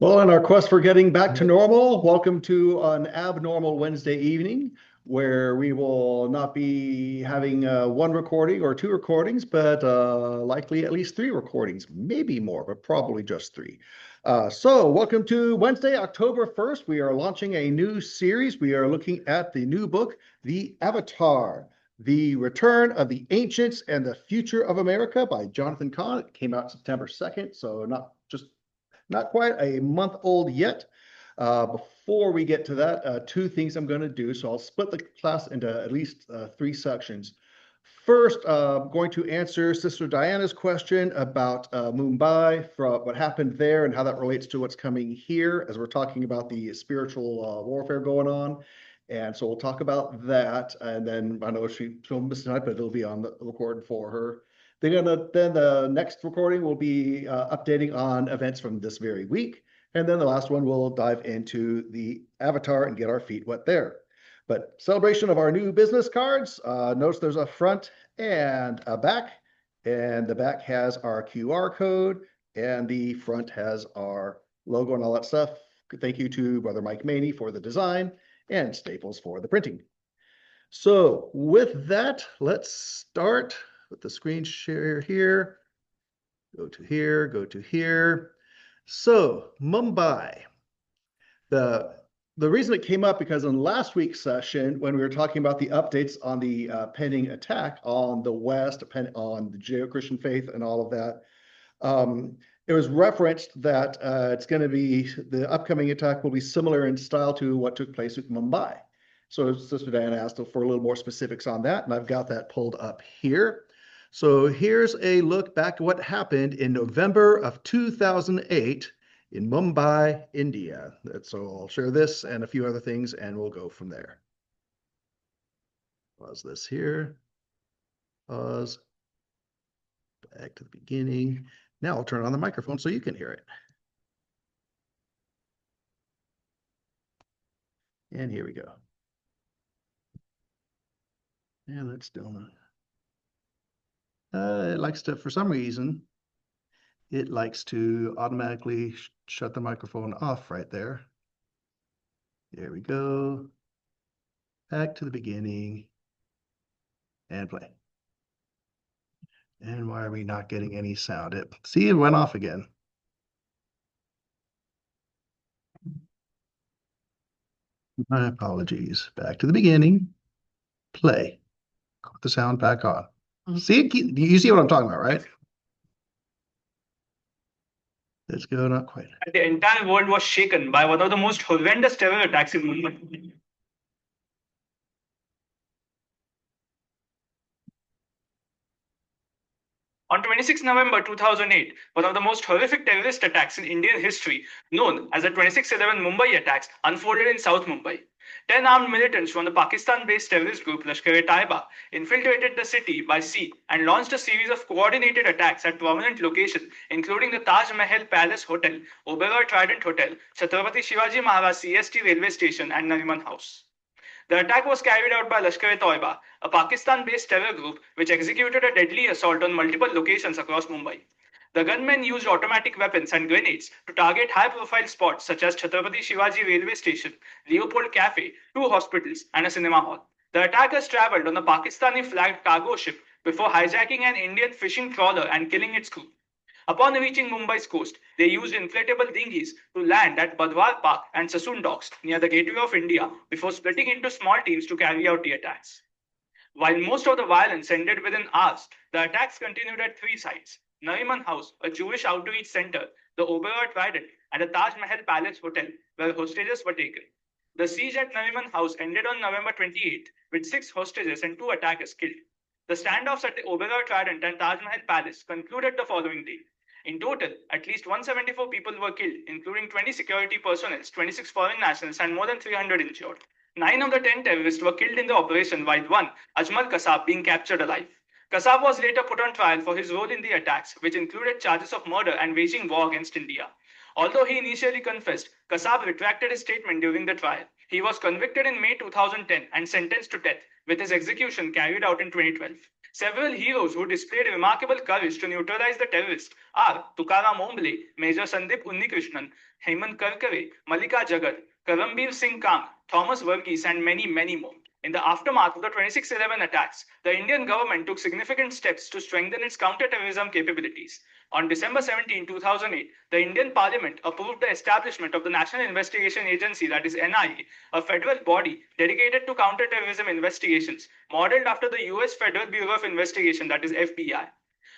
Well, on our quest for getting back to normal, welcome to an abnormal Wednesday evening where we will not be having one recording or two recordings, but likely at least three recordings, maybe more, but probably just three. So welcome to Wednesday, October 1st. We are launching a new series. We are looking at the new book, The Avatar, The Return of the Ancients and the Future of America by Jonathan Cahn. It came out September 2nd, so not quite a month old yet. Before we get to that, two things I'm going to do. So I'll split the class into at least three sections. First, I'm going to answer Sister Diana's question about Mumbai, for what happened there and how that relates to what's coming here as we're talking about the spiritual warfare going on. And so we'll talk about that. And then I know she filmed this tonight, but it'll be on the record for her. Then the next recording will be updating on events from this very week. And then the last one, we'll dive into the avatar and get our feet wet there. But celebration of our new business cards. Notice there's a front and a back. And the back has our QR code. And the front has our logo and all that stuff. Thank you to Brother Mike Maney for the design and Staples for the printing. So with that, let's start with the screen share here. Go to here, go to here. So Mumbai. The reason it came up because in last week's session, when we were talking about the updates on the pending attack on the West, on the Judeo-Christian faith and all of that, it was referenced that it's going to be, the upcoming attack will be similar in style to what took place with Mumbai. So Sister Diana asked for a little more specifics on that, and I've got that pulled up here. So here's a look back at what happened in November of 2008 in Mumbai, India. So I'll share this and a few other things, and we'll go from there. Pause this here. Pause. Back to the beginning. Now I'll turn on the microphone so you can hear it. And here we go. And that's still not. It likes to, for some reason, it likes to automatically shut the microphone off right there. There we go. Back to the beginning and play. And why are we not getting any sound? See, it went off again. My apologies. Back to the beginning. Play. Put the sound back on. See, you see what I'm talking about, right? Let's go, not quite. The entire world was shaken by one of the most horrendous terror attacks in Mumbai. On 26 November 2008, one of the most horrific terrorist attacks in Indian history, known as the 26/11 Mumbai attacks, unfolded in South Mumbai. 10 armed militants from the Pakistan-based terrorist group Lashkar-e-Taiba infiltrated the city by sea and launched a series of coordinated attacks at prominent locations, including the Taj Mahal Palace Hotel, Oberoi Trident Hotel, Chhatrapati Shivaji Maharaj CST railway station, and Nariman House. The attack was carried out by Lashkar-e-Taiba, a Pakistan-based terror group which executed a deadly assault on multiple locations across Mumbai. The gunmen used automatic weapons and grenades to target high-profile spots such as Chhatrapati Shivaji railway station, Leopold Cafe, two hospitals, and a cinema hall. The attackers traveled on a Pakistani-flagged cargo ship before hijacking an Indian fishing trawler and killing its crew. Upon reaching Mumbai's coast, they used inflatable dinghies to land at Badwar Park and Sassoon Docks near the Gateway of India before splitting into small teams to carry out the attacks. While most of the violence ended within hours, the attacks continued at three sites: Nariman House, a Jewish outreach center, the Oberoi Trident, and the Taj Mahal Palace Hotel, where hostages were taken. The siege at Nariman House ended on November 28, with 6 hostages and 2 attackers killed. The standoffs at the Oberoi Trident and Taj Mahal Palace concluded the following day. In total, at least 174 people were killed, including 20 security personnel, 26 foreign nationals, and more than 300 injured. 9 of the 10 terrorists were killed in the operation, while one, Ajmal Kasab, being captured alive. Kasab was later put on trial for his role in the attacks, which included charges of murder and waging war against India. Although he initially confessed, Kasab retracted his statement during the trial. He was convicted in May 2010 and sentenced to death, with his execution carried out in 2012. Several heroes who displayed remarkable courage to neutralize the terrorists are Tukaram Omble, Major Sandeep Unnikrishnan, Hemant Karkare, Malika Jagat, Karambir Singh Kang, Thomas Verghese, and many, many more. In the aftermath of the 26/11 attacks, the Indian government took significant steps to strengthen its counter-terrorism capabilities. On December 17, 2008, the Indian Parliament approved the establishment of the National Investigation Agency, that is NIA, a federal body dedicated to counter-terrorism investigations, modeled after the US Federal Bureau of Investigation, that is FBI.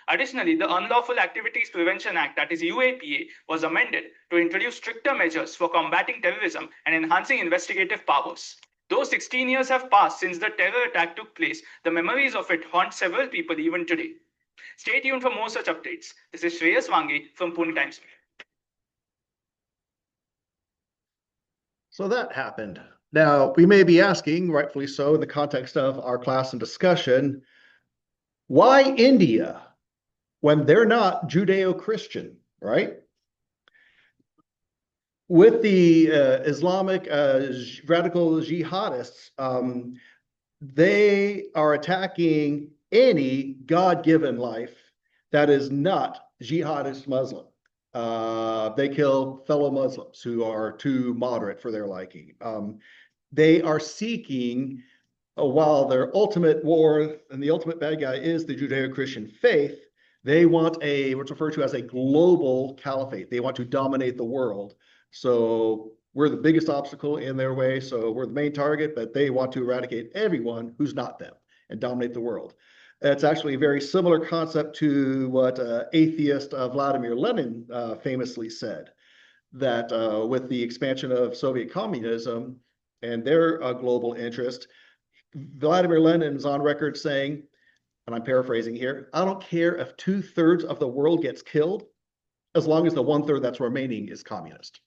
Additionally, the Unlawful Activities Prevention Act, that is UAPA, was amended to introduce stricter measures for combating terrorism and enhancing investigative powers. Though 16 years have passed since the terror attack took place, the memories of it haunt several people even today. Stay tuned for more such updates. This is Shreyas Wange from Pune Times. So that happened. Now, we may be asking, rightfully so, in the context of our class and discussion, why India when they're not Judeo-Christian, right? With the Islamic radical jihadists, they are attacking any God-given life that is not jihadist Muslim. They kill fellow Muslims who are too moderate for their liking. They are seeking, while their ultimate war and the ultimate bad guy is the Judeo-Christian faith, they want what's referred to as a global caliphate. They want to dominate the world. So we're the biggest obstacle in their way. So we're the main target, but they want to eradicate everyone who's not them and dominate the world. It's actually a very similar concept to what atheist Vladimir Lenin famously said, that with the expansion of Soviet communism and their global interest, Vladimir Lenin is on record saying, and I'm paraphrasing here, I don't care if 2/3 of the world gets killed, as long as the 1/3 that's remaining is communist.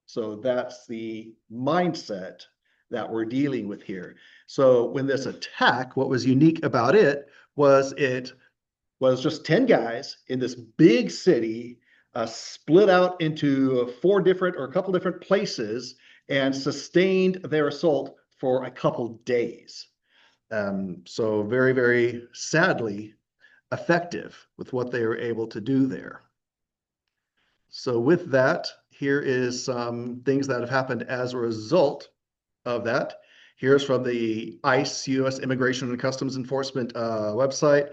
So that's the mindset that we're dealing with here. So when this attack, what was unique about it was just 10 guys in this big city, split out into four different or a couple different places and sustained their assault for a couple days. So very, very sadly effective with what they were able to do there. So with that, here is some things that have happened as a result of that. Here's from the ICE, U.S. Immigration and Customs Enforcement website.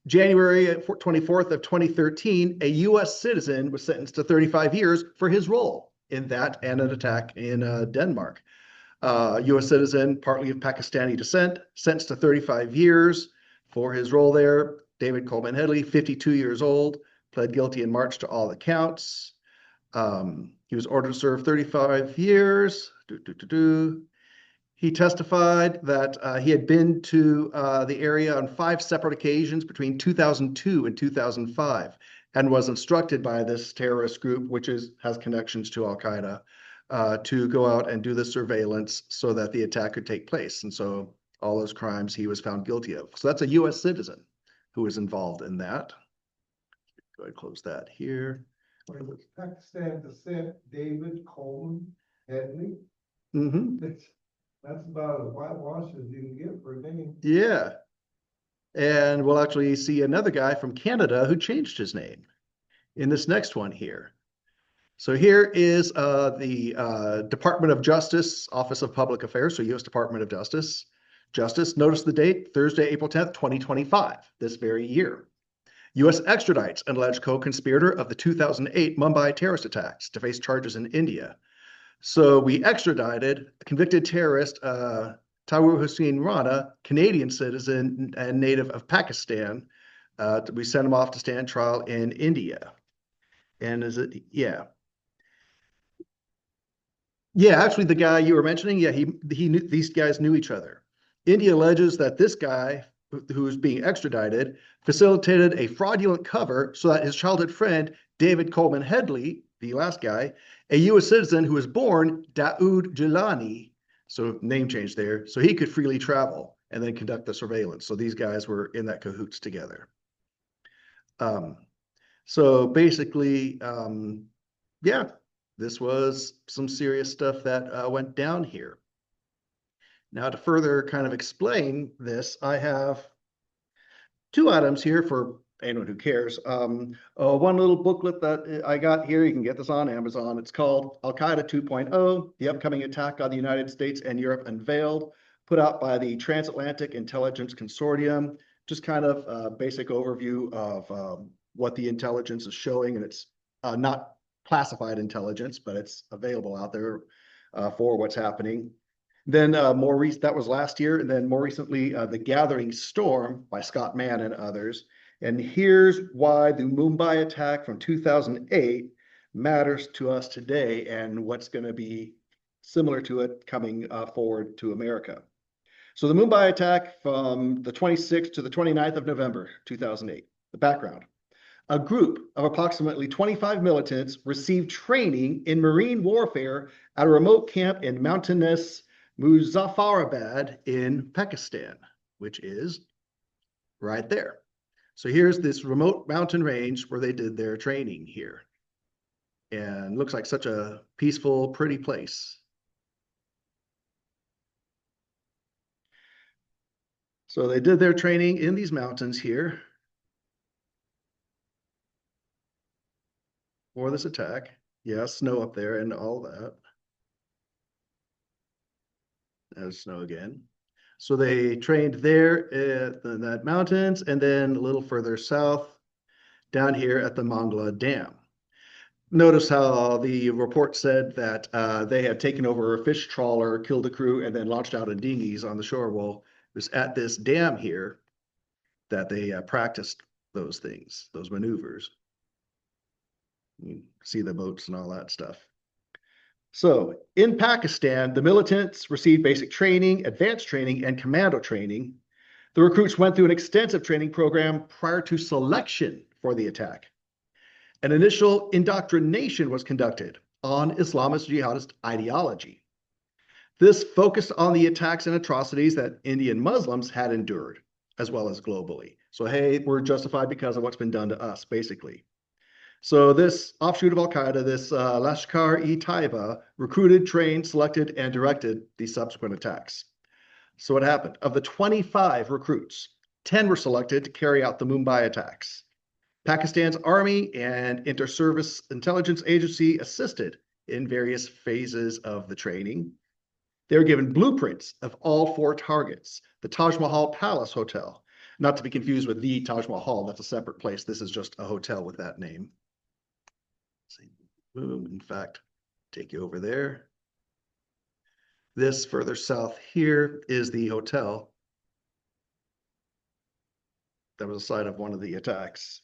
January 24th of 2013, a U.S. citizen was sentenced to 35 years for his role in that and an attack in Denmark. U.S. citizen, partly of Pakistani descent, sentenced to 35 years for his role there. David Coleman Headley, 52 years old, pled guilty in March to all the counts. He was ordered to serve 35 years. He testified that he had been to the area on 5 separate occasions between 2002 and 2005 and was instructed by this terrorist group, which has connections to Al-Qaeda, to go out and do the surveillance so that the attack could take place. And so all those crimes he was found guilty of. So that's a U.S. citizen who was involved in that. Go ahead and close that here. Was Pakistan descent David Coleman Headley? Mm-hmm. That's about as whitewash as you can get for a name. Yeah. And we'll actually see another guy from Canada who changed his name in this next one here. So here is the Department of Justice, Office of Public Affairs, so U.S. Department of Justice. Notice the date, Thursday, April 10th, 2025, this very year. U.S. extradites an alleged co-conspirator of the 2008 Mumbai terrorist attacks to face charges in India. So we extradited convicted terrorist Tawur Hussein Rana, Canadian citizen and native of Pakistan. We sent him off to stand trial in India. And yeah. Yeah, actually, the guy you were mentioning, yeah, he knew, these guys knew each other. India alleges that this guy, who is being extradited, facilitated a fraudulent cover so that his childhood friend, David Coleman Headley, the last guy, a U.S. citizen who was born Daoud Jilani, so name change there, so he could freely travel and then conduct the surveillance. So these guys were in that cahoots together. So basically, yeah, this was some serious stuff that went down here. Now, to further kind of explain this, I have two items here for anyone who cares. One little booklet that I got here, you can get this on Amazon. It's called Al-Qaeda 2.0, the upcoming attack on the United States and Europe unveiled, put out by the Transatlantic Intelligence Consortium. Just kind of a basic overview of what the intelligence is showing, and it's not classified intelligence, but it's available out there for what's happening. Then that was last year, and then more recently, The Gathering Storm by Scott Mann and others. And here's why the Mumbai attack from 2008 matters to us today and what's going to be similar to it coming forward to America. So the Mumbai attack from the 26th to the 29th of November, 2008, the background. A group of approximately 25 militants received training in marine warfare at a remote camp in mountainous Muzaffarabad in Pakistan, which is right there. So here's this remote mountain range where they did their training here. And looks like such a peaceful, pretty place. So they did their training in these mountains here for this attack. Yeah, snow up there and all that. There's snow again. So they trained there at the mountains, and then a little further south, down here at the Mangla Dam. Notice how the report said that they had taken over a fish trawler, killed the crew, and then launched out in dinghies on the shore. Well, it was at this dam here that they practiced those things, those maneuvers. You see the boats and all that stuff. So in Pakistan, the militants received basic training, advanced training, and commando training. The recruits went through an extensive training program prior to selection for the attack. An initial indoctrination was conducted on Islamist jihadist ideology. This focused on the attacks and atrocities that Indian Muslims had endured, as well as globally. So, hey, we're justified because of what's been done to us, basically. So this offshoot of Al-Qaeda, this Lashkar-e-Taiba, recruited, trained, selected, and directed the subsequent attacks. So what happened? Of the 25 recruits, 10 were selected to carry out the Mumbai attacks. Pakistan's army and inter-service intelligence agency assisted in various phases of the training. They were given blueprints of all 4 targets. The Taj Mahal Palace Hotel, not to be confused with the Taj Mahal, that's a separate place. This is just a hotel with that name. Boom, in fact, take you over there. This further south here is the hotel that was the site of one of the attacks.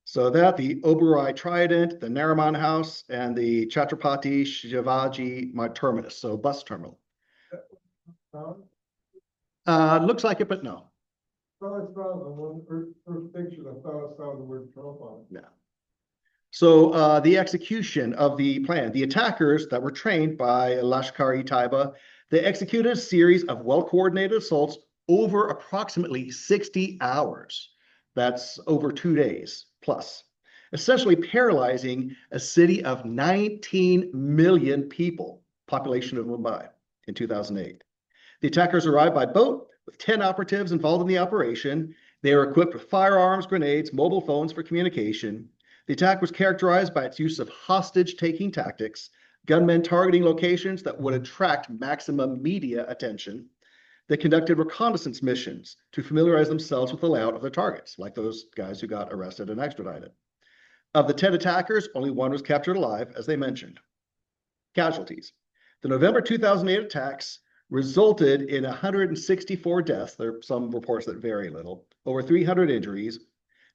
So that the Oberoi Trident, the Nariman House, and the Chhatrapati Shivaji Terminus, so bus terminal. Looks like it, but no. Oh, I saw the one first picture. I thought I saw the word Trump on it. No. So the execution of the plan, the attackers that were trained by Lashkar-e-Taiba, they executed a series of well-coordinated assaults over approximately 60 hours. That's over 2 days plus, essentially paralyzing a city of 19 million people, population of Mumbai in 2008. The attackers arrived by boat with 10 operatives involved in the operation. They were equipped with firearms, grenades, mobile phones for communication. The attack was characterized by its use of hostage-taking tactics, gunmen targeting locations that would attract maximum media attention. They conducted reconnaissance missions to familiarize themselves with the layout of their targets, like those guys who got arrested and extradited. Of the 10 attackers, only 1 was captured alive, as they mentioned. Casualties. The November 2008 attacks resulted in 164 deaths. There are some reports that vary a little, over 300 injuries,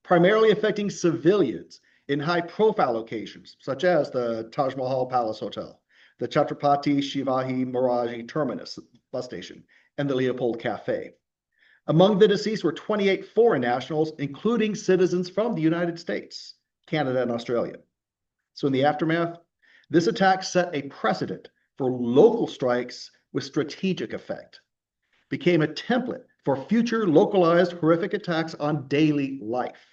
primarily affecting civilians in high-profile locations, such as the Taj Mahal Palace Hotel, the Chhatrapati Shivaji Maharaj Terminus bus station, and the Leopold Cafe. Among the deceased were 28 foreign nationals, including citizens from the United States, Canada, and Australia. So in the aftermath, this attack set a precedent for local strikes with strategic effect, became a template for future localized horrific attacks on daily life.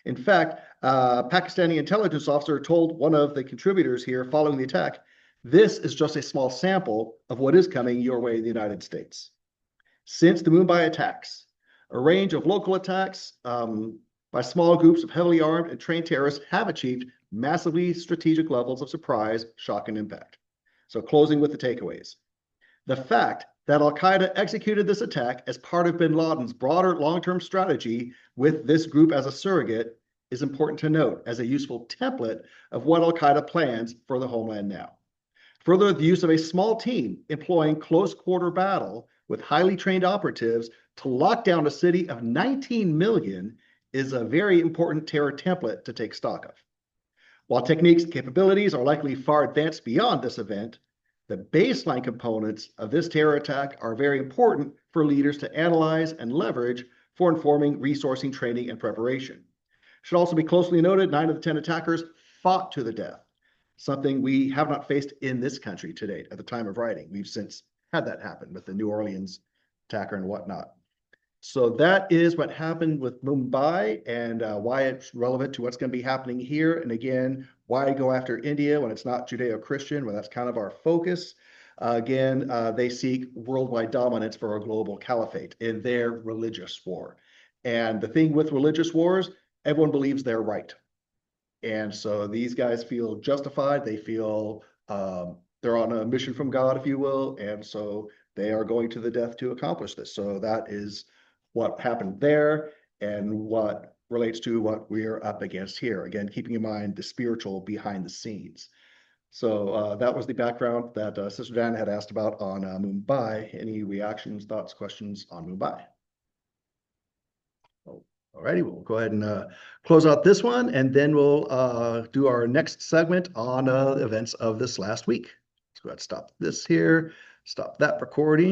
In fact, a Pakistani intelligence officer told one of the contributors here following the attack, "This is just a small sample of what is coming your way in the United States." Since the Mumbai attacks, A range of local attacks by small groups of heavily armed and trained terrorists have achieved massively strategic levels of surprise, shock, and impact. So closing with the takeaways. The fact that Al-Qaeda executed this attack as part of bin Laden's broader long-term strategy with this group as a surrogate is important to note as a useful template of what Al-Qaeda plans for the homeland now. Further, the use of a small team employing close quarter battle with highly trained operatives to lock down a city of 19 million is a very important terror template to take stock of. While techniques and capabilities are likely far advanced beyond this event, the baseline components of this terror attack are very important for leaders to analyze and leverage for informing resourcing, training, and preparation. Should also be closely noted, 9 of the 10 attackers fought to the death, something we have not faced in this country to date at the time of writing. We've since had that happen with the New Orleans attacker and whatnot. So that is what happened with Mumbai and why it's relevant to what's going to be happening here. And again, why go after India when it's not Judeo-Christian, when that's kind of our focus. They seek worldwide dominance for a global caliphate in their religious war. And the thing with religious wars, everyone believes they're right. And so these guys feel justified. They feel they're on a mission from God, if you will. And so they are going to the death to accomplish this. So that is what happened there and what relates to what we're up against here. Again, keeping in mind the spiritual behind the scenes. So that was the background that Sister Dan had asked about on Mumbai. Any reactions, thoughts, questions on Mumbai? Alrighty, we'll go ahead and close out this one, and then we'll do our next segment on events of this last week. Let's go ahead and stop this here, stop that recording.